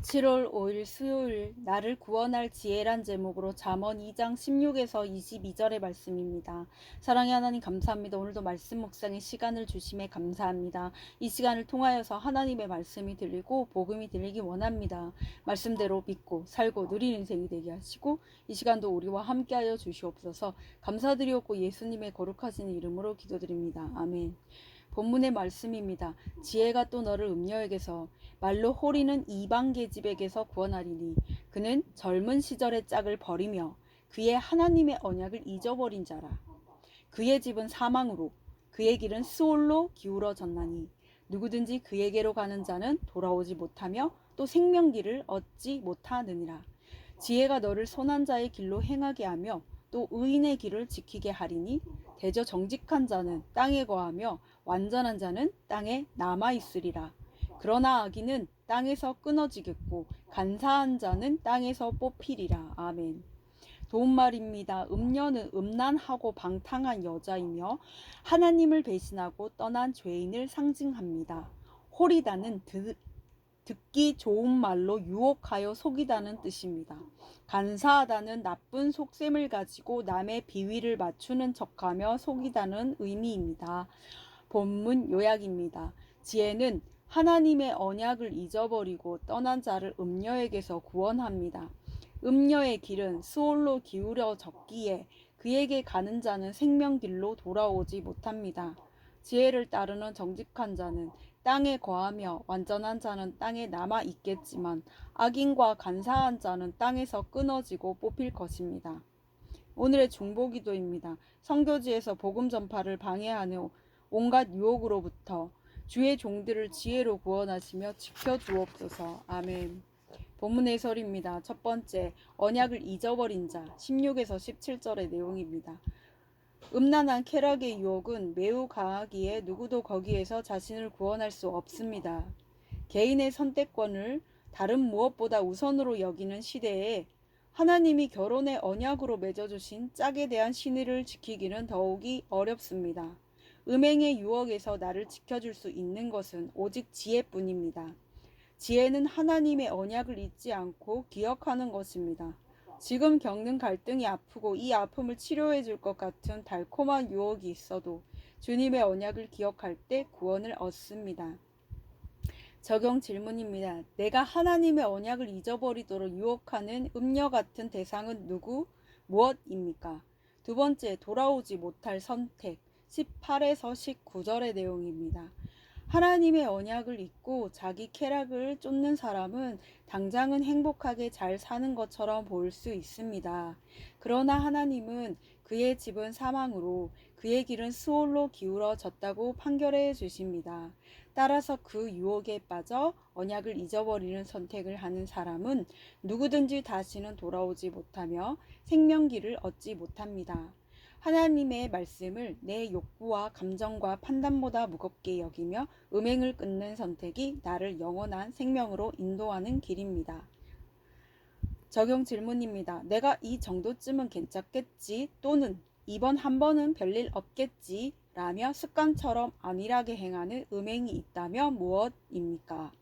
7월 5일 수요일 나를 구원할 지혜란 제목으로 잠언 2장 16에서 22절의 말씀입니다. 사랑의 하나님 감사합니다. 오늘도 말씀 묵상의 시간을 주심에 감사합니다. 이 시간을 통하여서 하나님의 말씀이 들리고 복음이 들리기 원합니다. 말씀대로 믿고 살고 누리는 인생이 되게 하시고 이 시간도 우리와 함께하여 주시옵소서. 감사드리옵고 예수님의 거룩하신 이름으로 기도드립니다. 아멘. 본문의 말씀입니다. 지혜가 또 너를 음녀에게서 말로 호리는 이방 계집에게서 구원하리니 그는 젊은 시절의 짝을 버리며 그의 하나님의 언약을 잊어버린 자라. 그의 집은 사망으로 그의 길은 스올로 기울어졌나니 누구든지 그에게로 가는 자는 돌아오지 못하며 또 생명길을 얻지 못하느니라. 지혜가 너를 선한 자의 길로 행하게 하며 또 의인의 길을 지키게 하리니 대저 정직한 자는 땅에 거하며 완전한 자는 땅에 남아 있으리라. 그러나 악인은 땅에서 끊어지겠고 간사한 자는 땅에서 뽑히리라. 아멘. 도움말입니다. 음녀는 음란하고 방탕한 여자이며 하나님을 배신하고 떠난 죄인을 상징합니다. 호리다는 듣기 좋은 말로 유혹하여 속이다는 뜻입니다. 간사하다는 나쁜 속셈을 가지고 남의 비위를 맞추는 척하며 속이다는 의미입니다. 본문 요약입니다. 지혜는 하나님의 언약을 잊어버리고 떠난 자를 음녀에게서 구원합니다. 음녀의 길은 스올로 기울어졌기에 그에게 가는 자는 생명길로 돌아오지 못합니다. 지혜를 따르는 정직한 자는 땅에 거하며 완전한 자는 땅에 남아 있겠지만 악인과 간사한 자는 땅에서 끊어지고 뽑힐 것입니다. 오늘의 중보기도입니다. 선교지에서 복음 전파를 방해하는 온갖 유혹으로부터 주의 종들을 지혜로 구원하시며 지켜주옵소서. 아멘. 본문 해설입니다. 첫 번째, 언약을 잊어버린 자 16에서 17절의 내용입니다. 음란한 쾌락의 유혹은 매우 강하기에 누구도 거기에서 자신을 구원할 수 없습니다. 개인의 선택권을 다른 무엇보다 우선으로 여기는 시대에 하나님이 결혼의 언약으로 맺어주신 짝에 대한 신의를 지키기는 더욱이 어렵습니다. 음행의 유혹에서 나를 지켜줄 수 있는 것은 오직 지혜뿐입니다. 지혜는 하나님의 언약을 잊지 않고 기억하는 것입니다. 지금 겪는 갈등이 아프고 이 아픔을 치료해 줄 것 같은 달콤한 유혹이 있어도 주님의 언약을 기억할 때 구원을 얻습니다. 적용 질문입니다. 내가 하나님의 언약을 잊어버리도록 유혹하는 음녀 같은 대상은 누구, 무엇입니까? 두 번째, 돌아오지 못할 선택 18에서 19절의 내용입니다. 하나님의 언약을 잊고 자기 쾌락을 쫓는 사람은 당장은 행복하게 잘 사는 것처럼 보일 수 있습니다. 그러나 하나님은 그의 집은 사망으로 그의 길은 스올로 기울어졌다고 판결해 주십니다. 따라서 그 유혹에 빠져 언약을 잊어버리는 선택을 하는 사람은 누구든지 다시는 돌아오지 못하며 생명길을 얻지 못합니다. 하나님의 말씀을 내 욕구와 감정과 판단보다 무겁게 여기며 음행을 끊는 선택이 나를 영원한 생명으로 인도하는 길입니다. 적용 질문입니다. 내가 이 정도쯤은 괜찮겠지 또는 이번 한 번은 별일 없겠지 라며 습관처럼 안일하게 행하는 음행이 있다면 무엇입니까?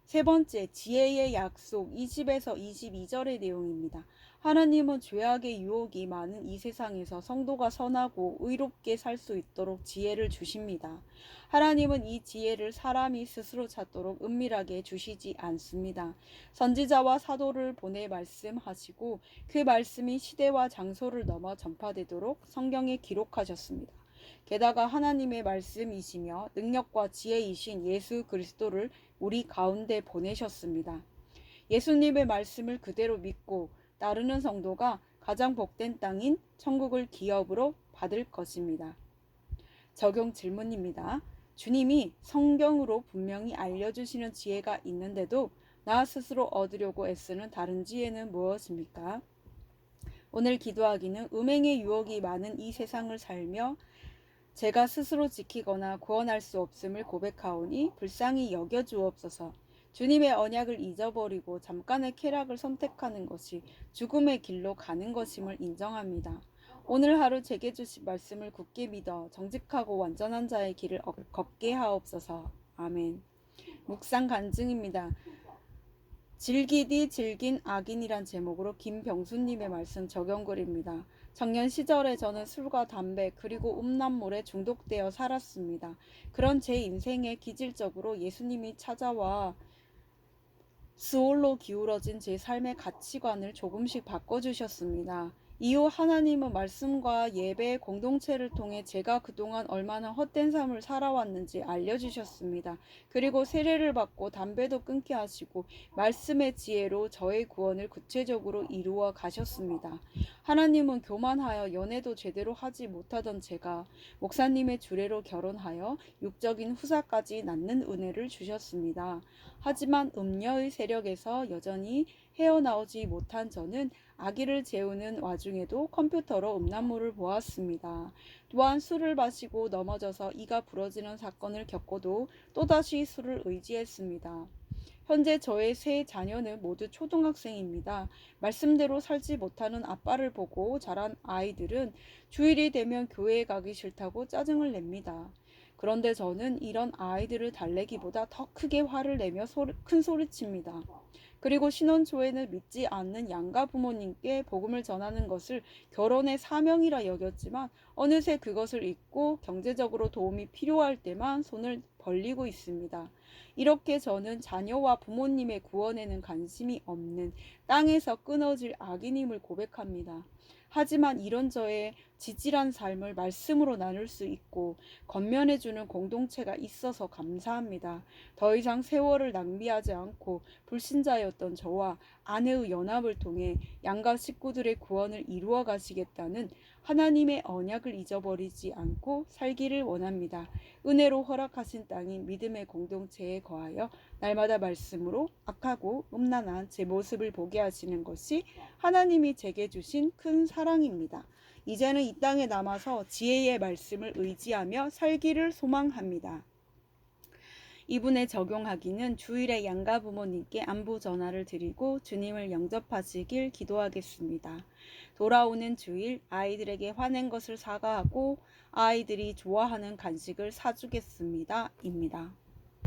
세 번째, 지혜의 약속 20에서 22절의 내용입니다. 하나님은 죄악의 유혹이 많은 이 세상에서 성도가 선하고 의롭게 살 수 있도록 지혜를 주십니다. 하나님은 이 지혜를 사람이 스스로 찾도록 은밀하게 주시지 않습니다. 선지자와 사도를 보내 말씀하시고 그 말씀이 시대와 장소를 넘어 전파되도록 성경에 기록하셨습니다. 게다가 하나님의 말씀이시며 능력과 지혜이신 예수 그리스도를 우리 가운데 보내셨습니다. 예수님의 말씀을 그대로 믿고 따르는 성도가 가장 복된 땅인 천국을 기업으로 받을 것입니다. 적용 질문입니다. 주님이 성경으로 분명히 알려주시는 지혜가 있는데도 나 스스로 얻으려고 애쓰는 다른 지혜는 무엇입니까? 오늘 기도하기는 음행의 유혹이 많은 이 세상을 살며 제가 스스로 지키거나 구원할 수 없음을 고백하오니 불쌍히 여겨주옵소서. 주님의 언약을 잊어버리고 잠깐의 쾌락을 선택하는 것이 죽음의 길로 가는 것임을 인정합니다. 오늘 하루 제게 주신 말씀을 굳게 믿어 정직하고 완전한 자의 길을 걷게 하옵소서. 아멘. 묵상 간증입니다. 질기디 질긴 악인이란 제목으로 김병수님의 말씀 적용글입니다. 청년 시절에 저는 술과 담배 그리고 음란물에 중독되어 살았습니다. 그런 제 인생에 기질적으로 예수님이 찾아와 스올로 기울어진 제 삶의 가치관을 조금씩 바꿔주셨습니다. 이후 하나님은 말씀과 예배의 공동체를 통해 제가 그동안 얼마나 헛된 삶을 살아왔는지 알려주셨습니다. 그리고 세례를 받고 담배도 끊게 하시고 말씀의 지혜로 저의 구원을 구체적으로 이루어 가셨습니다. 하나님은 교만하여 연애도 제대로 하지 못하던 제가 목사님의 주례로 결혼하여 육적인 후사까지 낳는 은혜를 주셨습니다. 하지만 음녀의 세력에서 여전히 헤어나오지 못한 저는 아기를 재우는 와중에도 컴퓨터로 음란물을 보았습니다. 또한 술을 마시고 넘어져서 이가 부러지는 사건을 겪고도 또다시 술을 의지했습니다. 현재 저의 세 자녀는 모두 초등학생입니다. 말씀대로 살지 못하는 아빠를 보고 자란 아이들은 주일이 되면 교회에 가기 싫다고 짜증을 냅니다. 그런데 저는 이런 아이들을 달래기보다 더 크게 화를 내며 큰 소리칩니다. 그리고 신혼 초에는 믿지 않는 양가 부모님께 복음을 전하는 것을 결혼의 사명이라 여겼지만 어느새 그것을 잊고 경제적으로 도움이 필요할 때만 손을 벌리고 있습니다. 이렇게 저는 자녀와 부모님의 구원에는 관심이 없는 땅에서 끊어질 악인임을 고백합니다. 하지만 이런 저의 지질한 삶을 말씀으로 나눌 수 있고 건면해주는 공동체가 있어서 감사합니다. 더 이상 세월을 낭비하지 않고 불신자였던 저와 아내의 연합을 통해 양가 식구들의 구원을 이루어 가시겠다는 하나님의 언약을 잊어버리지 않고 살기를 원합니다. 은혜로 허락하신 땅인 믿음의 공동체에 거하여 날마다 말씀으로 악하고 음란한 제 모습을 보게 하시는 것이 하나님이 제게 주신 큰 사랑입니다. 이제는 이 땅에 남아서 지혜의 말씀을 의지하며 살기를 소망합니다. 이분에 적용하기는 주일에 양가 부모님께 안부 전화를 드리고 주님을 영접하시길 기도하겠습니다. 돌아오는 주일 아이들에게 화낸 것을 사과하고 아이들이 좋아하는 간식을 사주겠습니다. 입니다.